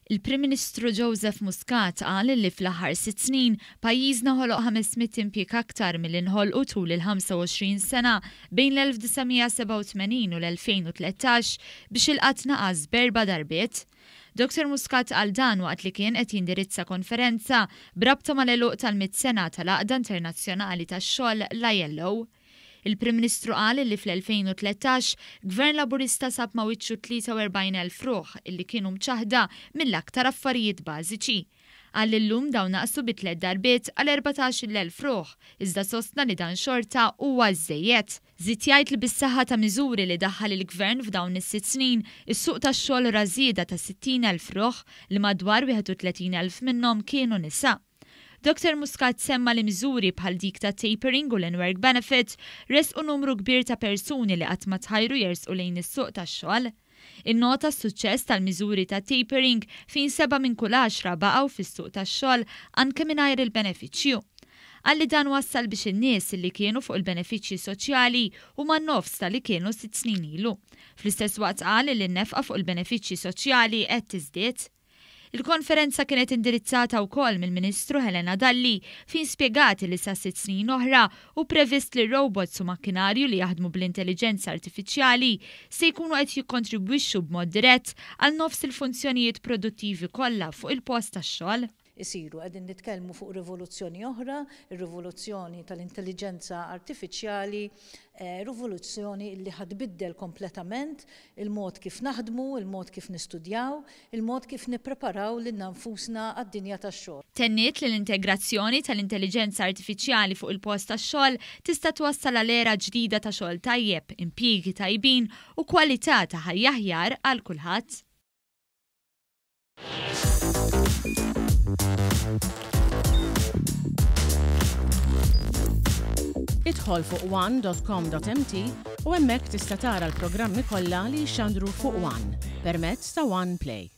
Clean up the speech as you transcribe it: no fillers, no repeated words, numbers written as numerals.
Il-Prim Ministru Joseph Muscat qal li fl-aħħar 6 snin pajjiżna ħoloq 500 impjieg aktar mill-inħolqu tul il-25 sena bejn l-1987 u l-2013 biex il-qatt naqas b'4 darbiet. Dr. Muscat qal dan waqt li kien qed jindirizza konferenza brabta mal-għeluq tal-100 sena tal-Għaqda Internazzjonali tax-Xogħol l-ILO. Il-Prim Ministru qal li fl-2013 Gvern Laburista sab ma' wiċċu 43,000 ruħ illi kienu mċaħda mill-aktar affarijiet bażiċi. Qal li llum dawn naqsu bi 3 darbiet għal 14,000 ruħ, iżda sostna li dan xorta huwa żejjed. Żied jgħid li bis-saħħa ta' miżuri li daħħal il-Gvern f'dawn is-6 snin, is-suq tax-xogħol ra żieda ta' 60,000 ruħ li madwar 31,000 minnhom kienu nisa. Dr. Muscat semma li miżuri bħal dik ta' tapering u l-in-work benefit resqu numru kbir ta' persuni li qatt ma tħajru jersqu lejn is-suq tax-xogħol. Innota s-suċċess tal-miżuri ta' tapering fejn 7 minn kull 10 baqgħu fis-suq tax-xogħol anke mingħajr il-benefiċċju. Għalli dan wassal biex in-nies li kienu fuq il-benefiċċji soċjali huma n-nofs li kienu 6 snin ilu. Fl-istess waqt qal li n-nefqa fuq il-benefiċċji soċjali qed tiżdied. Il-konferenza kienet indirizzata wkoll mill-Ministru Helena Dalli fejn spjegati li sa 6 snin oħra u previst li robots u makkinarju li jaħdmu bl-intelligenza artifiċjali se jkunu qed jikkontribwixxu b'mod dirett għal nofs il-funzjonijiet produttivi kollha fuq il-post tax-xogħol. Isiru qegħdin nitkellmu fuq rivoluzzjoni oħra, ir-rivoluzzjoni tal-intelligenza artifiċjali, rivoluzzjoni li ħadbiddel kompletament il-mod kif naħdmu, il-mod kif nistudjaw, il-mod kif nippreparaw lil nfusna għad-dinja tax-xogħol. Tenniet li l-integrazzjoni tal-intelligenza artifiċjali fuq il-post tax-xogħol tista' twassal għal era ġdida ta' xogħol tajjeb, impjiegi tajbin u kwalità ta' ħajja aħjar għal kulħadd. Idħol fuq one.com.mt u hemmhekk tista' tara l-programmi kollha li jxandru fuq One permezz ta' One Play.